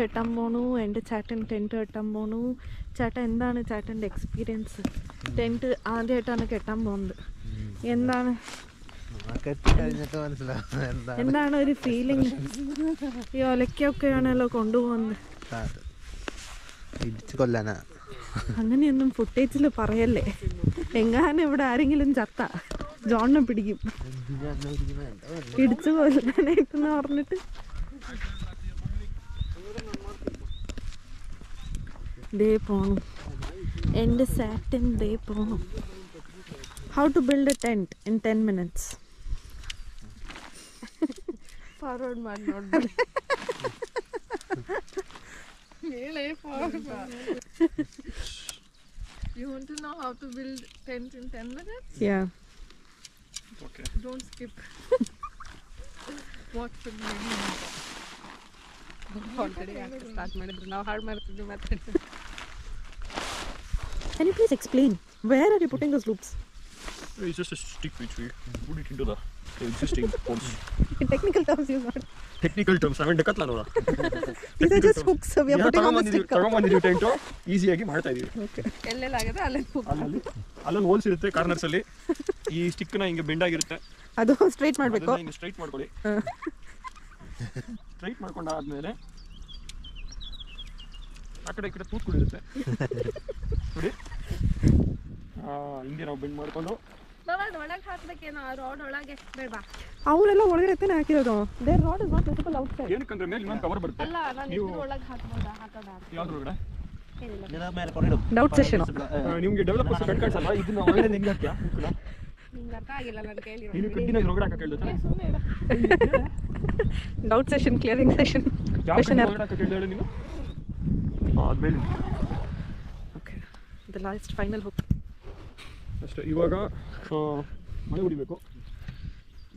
കെട്ടാൻ പോണു. എൻ്റെ ചേട്ടൻ ടെൻറ്റ് കെട്ടാൻ പോണു. ചേട്ടൻ എന്താണ് ചേട്ടൻ്റെ എക്സ്പീരിയൻസ്? ടെൻറ്റ് ആദ്യമായിട്ടാണ് കെട്ടാൻ പോകുന്നത്. എന്താണ് എന്താണ് ഒരു ഫീലിംഗ്? ഈ ഒലക്കൊക്കെയാണല്ലോ കൊണ്ടുപോകുന്നത്. അങ്ങനെയൊന്നും ഫുട്ടേജിൽ പറയല്ലേ. എങ്ങാനും ഇവിടെ ആരെങ്കിലും ചത്ത ജോണിനെ പിടിക്കും, ഇടിച്ചു കൊല്ലാനായിട്ടെന്ന് പറഞ്ഞിട്ട്. ദേ പോണു എൻ്റെ സാറ്റൻ, ദേ പോണു. How to build a tent in 10 minutes. Forward man, not build. You want to know how to build tent in 10 minutes? Yeah. Okay. Don't skip. Watch the video. Already I start ಮಾಡಿದ್ರು ನಾವು ಹಾಳು ಮಾಡ್ತಿದ್ವಿ ಮತ್ತೆ. Can you please explain where are you putting those loops? It's just a stick which we put it into the existing poles. In technical terms, use what? Technical terms, I mean Decathlon ನೋಡ. These are just hooks. We are putting on the stick. ತಗೊಂಬಂದಿದ್ದೀವಿ tent, ಈಸಿಯಾಗಿ ಮಾಡ್ತಾ ಇದೀವಿ. ಎಲ್ಲೆಲ್ಲ ಆಗುತ್ತೆ ಅಲ್ಲಲ್ಲಿ holes ಇರುತ್ತೆ corners ಅಲ್ಲಿ. ಈ ಸ್ಟಿಕ್ ನ ಹಿಂಗೆ ಬೆಂಡ್ ಆಗಿರುತ್ತೆ, ಅದು ಸ್ಟ್ರೈಟ್ ಮಾಡಬೇಕು. ಹಿಂಗೆ ಸ್ಟ್ರೈಟ್ ಮಾಡ್ಕೊಳ್ಳಿ. ಸ್ಟ್ರೈಟ್ ಮಾಡ್ಕೊಂಡಾದ್ಮೇಲೆ ಆ ಕಡೆ ಈ ಕಡೆ ತೂತ್ಕೊಂಡಿರುತ್ತೆ ನೋಡಿ. ಹಿಂಗೆ ನಾವು ಬೆಂಡ್ ಮಾಡ್ಕೊಂಡು ಒಳಗೆ ಹಾಕ್ಬೇಕೇನೋ ರೋಡ್ ಒಳಗೆ ಬೇಡ. ಅವರೆಲ್ಲ ಒಳಗಡೆ ಎತ್ತನೆ ಹಾಕಿರೋದು. There road is not visible outside. ಏನಕ್ಕಂದ್ರೆ ಮೇಲೆ ಇನ್ನೊಂದು ಕವರ್ ಬರುತ್ತೆ. ಅಲ್ಲ ನಾನು ಇದ್ರ ಒಳಗೆ ಹಾಕಬಹುದಾ? ಹಾಕೋಣ ಯಾವ್ದ್ರ ಒಳಗಡೆ? Doubt session. ನಿಮಗೆ ಡೆವಲಪರ್ಸ್ ಕಟ್ ಕಾಣಿಸಲ್ಲ, ಇದನ್ನ ಒಳಗಡೆ ಹೆಂಗೆ ಹಾಕ್ಯಾ? ನಿಂಗೆ ಅರ್ಥ ಆಗಿಲ್ಲ ನನ್ನ ಕೇಳಿ. ನೀನು ಕಡ್ಡಿನ ಇದ್ರ ಒಳಗಡೆ ಹಾಕಕ್ಕೆ ಹೇಳ್ದೆ. Doubt session, clearing session. Question ಒಳಗಡೆ ಹಾಕಕ್ಕೆ ಹೇಳ್ದೆ ನೀನು. ಆದ್ಮೇಲೆ okay, the last final hook ಅಷ್ಟೇ. ಇವಾಗ ಮಳೆ ಹೊಡಿಬೇಕು.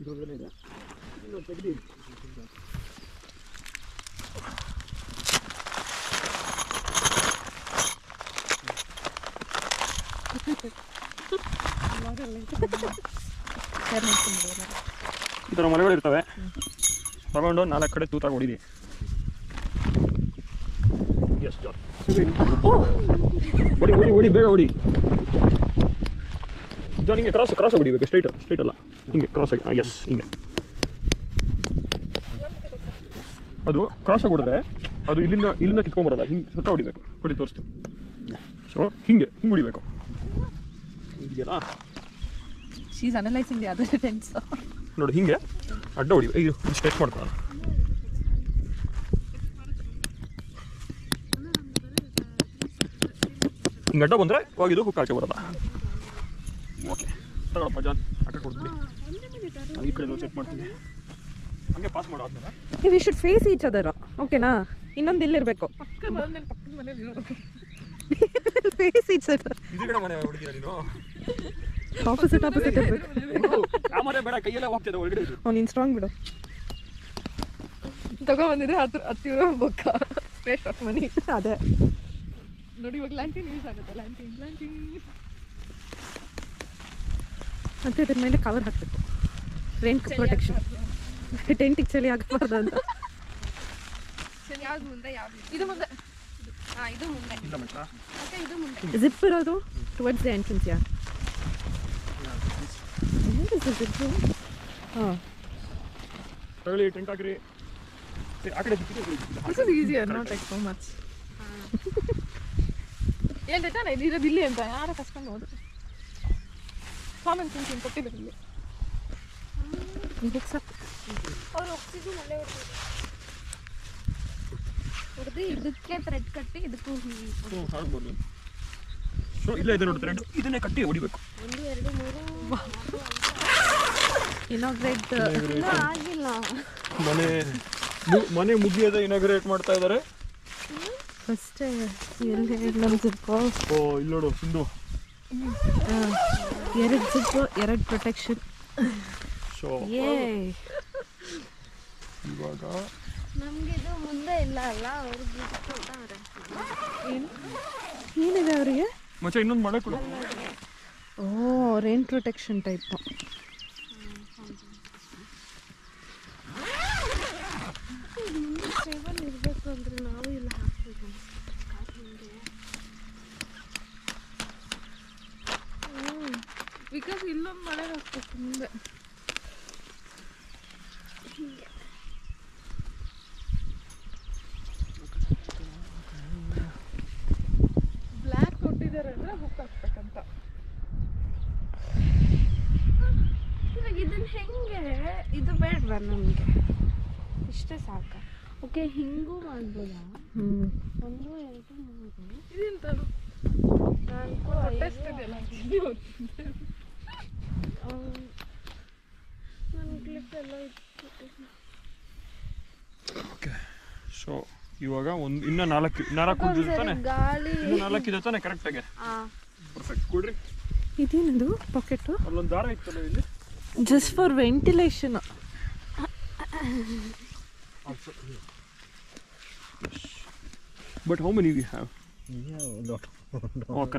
ಇದೊಳಗಡೆ ಇದೆ, ಇನ್ನೊಂದು ತೆಗೆದು ಈ ಥರ ಮಳೆಗಳು ಇರ್ತವೆ. ತಗೊಂಡು 4 ಕಡೆ ತೂತಾಗಿ ಹೊಡಿದಿ. ಹೊಡಿ ಹೊಡಿ ಹೊಡಿ, ಬೇಗ ಹೊಡಿ. ಹಿಂಗೆ ಕ್ರಾಸ್ ಹೊಡಿಬೇಕು. ಸ್ಟ್ರೈಟ್ ಅಲ್ಲ, ಹಿಂಗೆ ಕ್ರಾಸ್ ಆಗಿ. ಎಸ್, ಹಿಂಗೆ ಅದು ಕ್ರಾಸ್ ಆಗಿ ಹೊಡೆದ್ರೆ ಅದು ಇಲ್ಲಿಂದ ಕಿತ್ಕೊಂಡ್ಬರೋಲ್ಲ, ಹಿಂಗೆ ಸುತ್ತ ಹೊಡಿಬೇಕು. ಹೊಡಿ ತೋರಿಸ್ತು. ಸೊ ಹಿಂಗೆ ಹೊಡಿಬೇಕು. ಇದೆಯಲ್ಲ, she is analysing the other tense. ನೋಡಿ ಹಿಂಗೆ ಅಡ್ಡ ಹೊಡಿ. ಇದು ಸ್ಟ್ರೆಚ್ ಮಾಡ್ಕೊಳ್ಳೋಣ. ಹಿಂಗೆ ಅಡ್ಡ ಬಂದರೆ ಹೋಗಿದ್ದು ಹುಕ್ ಹಾಕಿ ಬರೋಲ್ಲ. ಓಕೆ, ತಗೊಳಪ್ಪ ಜಾನ್, ಆ ಕಡೆ ಕೊಡ್ತೀನಿ. ನಾನು ಈ ಕಡೆ ಸೆಟ್ ಮಾಡ್ತೀನಿ. ಹಂಗೆ ಪಾಸ್ ಮಾಡೋ ಆದ್ಮೇಲೆ we should face each other. ಓಕೆನಾ? ಇನ್ನೊಂದು ಇಲ್ಲಿರಬೇಕು. ಪಕ್ಕದ ಮನೇಲಿ ಫೇಸ್ ಈಚ್ ಅದರ್. ಇದೇ ಕಡೆ ಮನೆ ಹುಡುಗಿರ ನೀನು. ಆಪೋಸಿಟ್ ಇರಬೇಕು. ಕ್ಯಾಮರಾ ಬೇಡ, ಕೈಯೆಲ್ಲ ಹೋಗ್ತದೆ ಒಳಗಡೆ. ನೀನು ಸ್ಟ್ರಾಂಗ್ ಬಿಡು. ತಗೊಂಡ್ಬಂದಿದ್ರೆ 10 euro ಬೊಕ್ಕ ವೇಸ್ಟ್ ಆಫ್ ಮನಿ. ಅದೇ ನೋಡಿ, ಇವಾಗ ಲ್ಯಾಂಟಿನ್ ಯೂಸ್ ಆಗುತ್ತೆ. ಲ್ಯಾಂಟಿನ್ ಮತ್ತೆ ಇದ್ರ ಮೇಲೆ ಕವರ್ ಹಾಕಬೇಕು. Rain protection. ಟೆಂಟಿಗೆ ಚಳಿ ಆಗಬಾರ್ದು ಅಂತ. ಯಾವ್ದು ಮುಂದೆ? ಯಾವ್ದು ಇದು ಮುಂದೆ? ಇದು ಮುಂದೆ. ಇಲ್ಲ ಮಚ್ಚ, ಮತ್ತೆ ಇದು ಮುಂದೆ. ಜಿಪ್ ಇರೋದು ಟುವರ್ಡ್ಸ್ ದ ಎಂಟ್ರೆನ್ಸ್. ಯಾ ಹಾಂ, ತಗೊಳ್ಳಿ, ಟೆಂಟ್ ಹಾಕ್ರಿ. ಆ ಕಡೆ This is easier, not like so much. ಏನು ತಾನೆ ಇರೋದು ಇಲ್ಲಿ ಅಂತ ಯಾರು ಕಸ್ಕೊಂಡು ಹೋದ್ರು. ಕಾಮನ್ ಸೆನ್ಸ್ ಏನು ಕೊಟ್ಟಿದ್ರು ಇಲ್ಲಿ. ಅವ್ರು ಹೋಗ್ತಿದ್ದು ಮಳೆ ಹೊಡೆದು ಇದಕ್ಕೆ ಥ್ರೆಡ್ ಕಟ್ಟಿ ಇದಕ್ಕೂ ಹಾಕ್ಬೋದು. ಸೊ ಇಲ್ಲ, ಇದೆ ನೋಡಿ ಥ್ರೆಡ್, ಇದನ್ನೇ ಕಟ್ಟಿ ಹೊಡಿಬೇಕು. 1 2 3 ಇನಾಗ್ರೇಟ್ ಆಗಿಲ್ಲ. ಮನೆ ಮುಗಿಯದ ಇನಾಗ್ರೇಟ್ ಮಾಡ್ತಾ ಇದ್ದಾರೆ. ಫಸ್ಟ್ ಎಲ್ಲಿ ನಮ್ಮ ಜಿಪ್ಪು. ಓ, ಇಲ್ಲಿ ನೋಡು ಸಿಂಧು. 2 zip, 2 protection. ಸೊ ಇವಾಗ ನಮ್ಗೆ ಇದು ಮುಂದೆ ಇಲ್ಲ ಅಲ್ಲ, ಅವ್ರಿಗೆ ಏನಿದೆ ಅವರಿಗೆ? ಮಚ್ಚ ಇನ್ನೊಂದು ಮಳೆ ಕೊಡು. ಓ, ರೈನ್ ಪ್ರೊಟೆಕ್ಷನ್ ಟೈಪ್. ಇರಬೇಕು ಅಂದ್ರೆ ನಾವು ಮುಂದೆ ಬ್ಲ್ಯಾಕ್ ಕೊಟ್ಟಿದ್ದಾರೆ ಅಂದರೆ ಹುಕ್ ಹಾಕ್ಬೇಕಂತ. ಇವಾಗ ಇದನ್ನ ಹೆಂಗೆ ಇದು ಬೇಡವಾ ನಮಗೆ? ಇಷ್ಟೇ ಸಾಕ. ಓಕೆ, ಹಿಂಗೂ ಮಾಡ್ಬೋದಾ? 1 2 3 ಇದೆಂತದು 4 ಟೆಸ್ಟ್ ಇದೆಯಲ್ಲ ನನ್ನ ಕ್ಲಿಪ್ ಎಲ್ಲ ಇತ್ತು. ಓಕೆ, ಸೊ ಇವಾಗ ಒಂದು ಇನ್ನೂ 4 ತಾನೆ, ಗಾಳಿ ಇನ್ನೂ 4 ಇದೆ ತಾನೆ ಕರೆಕ್ಟಾಗಿ. ಪರ್ಫೆಕ್ಟ್. ಕೊಡ್ರಿ. ಇದೇನದು ಪಾಕೆಟು? ಅಲ್ಲೊಂದು ದಾರ ಇತ್ತಲ್ಲ ಇಲ್ಲಿ, just for ventilation. But how many we have? Yeah, a lot. Okay.